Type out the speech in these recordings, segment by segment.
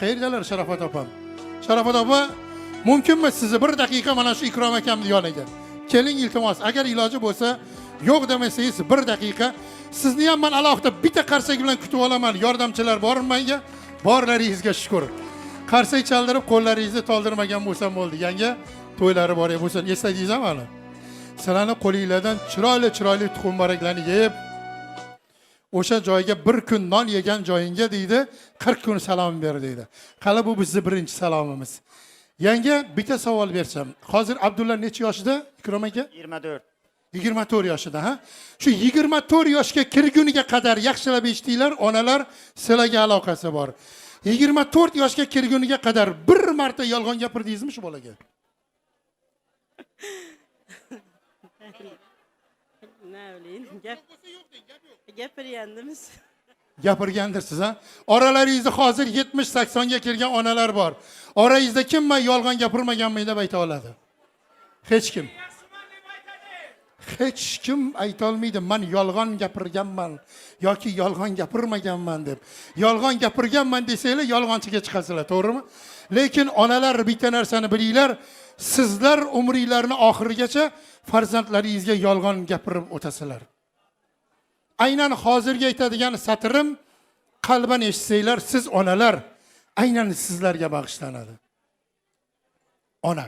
Qayerdalar Sharofat opam? Sharofat opa, mumkinmi sizni bir daqiqa mana shu Ikrom akamning yoniga? Keling iltimos, agar iloji bo'lsa, yo'q demasangiz bir daqiqa. Sizni ham men alohida bitta qarsak bilan kutib olaman. Yordamchilar bormi menga? Borlaringizga shukr. Qarsak chaldirib qo'llaringizni toldirmagan bo'lsam bo'ldi. Yanga to'ylari bor bo'lsin, esladingizmi hali? Sizlarning qo'lingizdan chiroyli tuxum baraklarni yeb, o'sha joyga bir kun non yegan joyingga deydi, 40 kun salom ber deydi. Qala bu bizning birinchi salomimiz. Yanga bitta savol bersam. Hozir Abdulla necha yoshida? Ikrom aka? 24. 24 yoshida, ha? Shu 24 yoshga kirguniga qadar yaxshilab eshitdinglar, onalar sizlarga aloqasi bor. 24 yoshga kirguniga qadar bir marta yolg'on gapirdingizmi shu bolaga? Ne bileyim, gapirgandimiz. Gapirgandirsiz, ha? Oralaringizda hozir 70-80 ga kirgan onalar bor. Orangizda kim men yolg'on gapirmaganman deb ayta oladi? Hech kim. Hech kim ayta olmaydi, men yolg'on gapirganman yoki yolg'on gapirmaganman deb. Yolg'on gapirganman desanglar, yolg'onchiga chiqasizlar, to'g'rimi? Lekin onalar bitta narsani bilinglar, sizlar umringlarning oxirigacha farzandlaringizga yolg'on gapirib o'tasizlar. Aynan hozirga aytadigan satrim, qalban eshitsanglar, siz onalar aynan sizlarga bag'ishlanadi. Ona.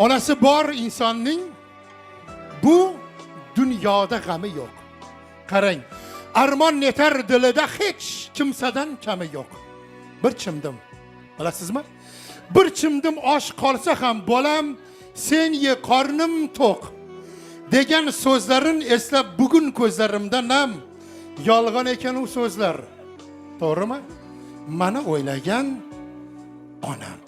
Onasi bor insonning bu dunyoda g'ami yo'q. Qarang, armon netar dilida hech kimsadan kami yo'q. Bir chimdim. Bilasizmi? Bir chimdim osh qolsa ham bolam, sen ye qornim to'q degan so'zlarin eslab bugun ko'zlarimda nam. Yolg'on ekan u so'zlar. To'g'rimi? Meni o'ylagan onam.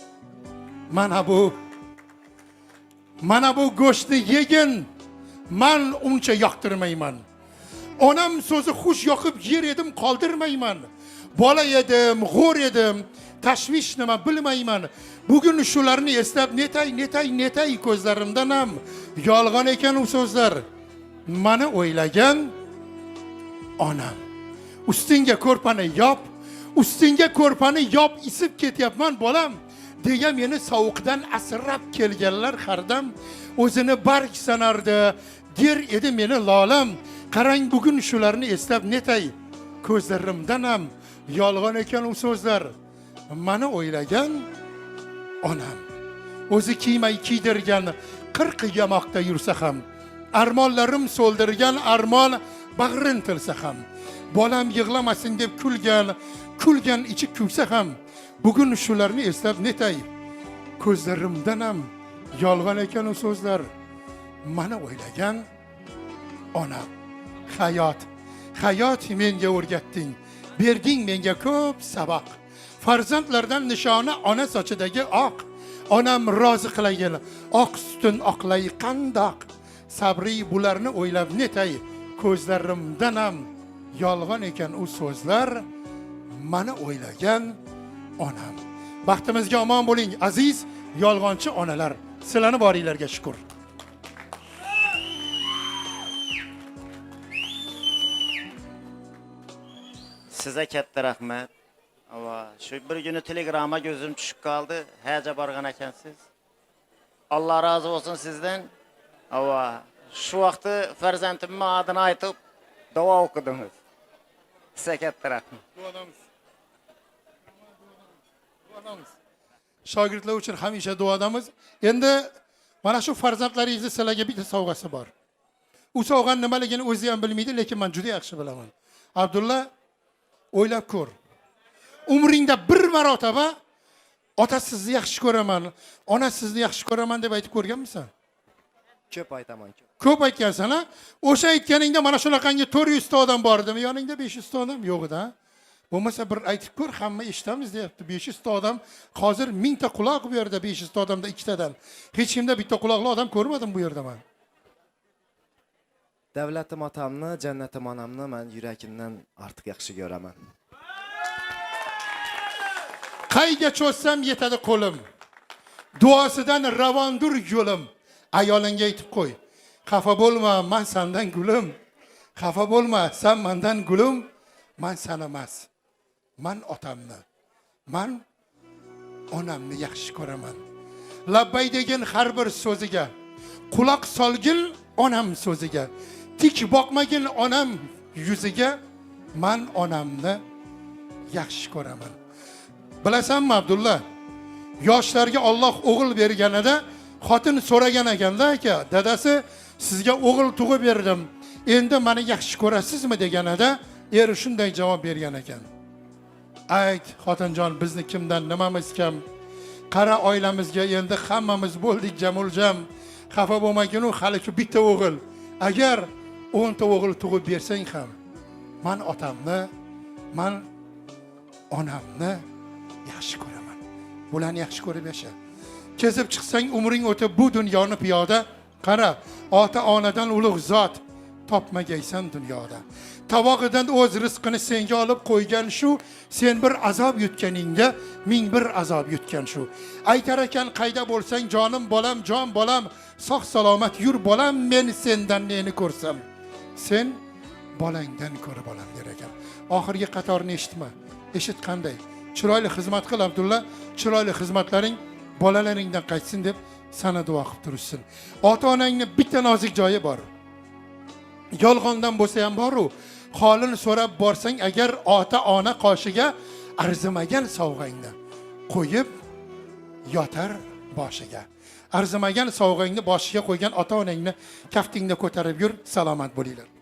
Mana bu go'shtni yegin, men uncha yoqtirmayman. Onam so'zi xush yoqib yer edim, qoldirmayman. Bola edim, g'o'r edim, tashvish nima bilmayman. Bugun shularni eslab netay ko'zlarimdan ham yolg'on ekan u so'zlar. Meni o'ylagan onam. Ustingga ko'rpani yop, isib ketyapman bolam. Degan meni sovuqdan asrab kelganlar hardam, o'zini barg sanardi, der edi meni lolam. Qarang bugun shularni eslab netay ko'zlarimdan ham yolg'on ekan u so'zlar. Meni o'ylagan onam. O'zi kiymay kiydirgan 40 yamoqda yursa ham, armonlarim so'ldirgan armon bag'rin tilsa ham, bolam yig'lamasin deb kulgan ichi kuysa ham, bugun shularni eslab netay ko'zlarimdan ham yolg'on ekan u so'zlar. Meni o'ylagan onam. Hayot menga o'rgatding, berding menga ko'p saboq. Farzandlardan nishoni ona sochidagi oq. Onam rozi qilagin, oq sutin oqlay qandoq. Sabri bularni o'ylab netay ko'zlarimdan ham yolg'on ekan u so'zlar. Meni o'ylagan onam. Baxtimizga omon bo'ling aziz yolg'onchi onalar. Sizlarni boringlarga shukr. Size katta rahmat. Shu bir günü telegramma gözüm tushib qoldi. Haja borgan ekansiz. Allah razı olsun sizden. Şu vaqti farzandimning adini aytib duo o'qidingiz. Size katta rahmat. Duodamiz. Shogirdlar uchun hamisha duodamiz. Endi mana shu farzandlaringizni sizlarga bitta sovg'asi bor. U sovg'a nimaligini o'zi ham bilmaydi, lekin men juda yaxshi bilaman. Abdulla, o'ylab ko'r. Umringda bir marotaba ota sizni yaxshi ko'raman, ona sizni yaxshi ko'raman deb aytib ko'rganmisan? Ko'p aytaman. Ko'p aytgansan, ha? O'sha aytganingda mana shunaqangi 400 ta odam bor edimi? Yoningda 500 ta odam yo'q edi, ha? Bo'lmasa bir aytib ko'r, hamma eshitamiz deyapti. 500 ta odam, hozir 1000 ta quloq bu yerda, 500 ta odamda 2 tadan. Hech kimda bitta quloqli odam ko'rmadim bu yerda men. Davlatim otamni, jannatim onamni men yuragimdan ortiq yaxshi ko'raman. Qayga cho'zsam yetadi qo'lim. Duosidan ravondur yo'lim. Ayolingga aytib qo'y. Xafa bo'lma, men sendan gulim. Xafa bo'lma, sen mendan gulim, men sen emas. man otamni, man onamni yaxshi ko'raman. Labbay degan har bir so'ziga, quloq solgin onam so'ziga, tik boqmagin onam yuziga, man onamni yaxshi ko'raman. Bilasanmi Abdulla? Yoshlarga Alloh o'g'il berganida xotin so'ragan ekanda, aka, dadasi sizga o'g'il tug'ib berdim. Endi meni yaxshi ko'rasizmi deganida, eri shunday javob bergan ekan. Ayt, xotinjon, bizni kimdan nimamiz kam? Qara oilamizga endi hammamiz bo'ldik jamuljam. Xafa bo'lmagin, hali shu bitta o'g'il. Agar 10 ta o'g'il tug'ib bersang ham, men otamni, men onamni yaxshi ko'raman. Bularni yaxshi ko'rib yasha. Kezib chiqsang umring o'tib bu dunyoni piyoda, qara, ota-onadan ulug' zot topmagaysan dunyoda. Tavog'idan o'z rizqini senga olib qo'ygan shu, sen bir azob yutganingda ming bir azob yutgan shu. Aytar ekan, qayda bo'lsang jonim bolam, jon bolam, sog' salomat yur bolam, men sendan neni ko'rsam, sen bolangdan ko'rib olam der ekan. Oxirgi qatorni eshitma. Eshit qanday? Chiroyli xizmat qil Abdulla, chiroyli xizmatlaring bolalaringdan qaytsin deb sana duo qilib turishsin. Ota-onangni bitta nozik joyi bor. Yolg'ondan bo'lsa ham bor-u, holini so'rab borsang agar ota-ona qoshiga arzimagan sovg'angni qo'yib yotar boshiga. Arzimagan sovg'angni boshiga qo'ygan ota-onangni kaftingda ko'tarib yur, salomat bo'linglar.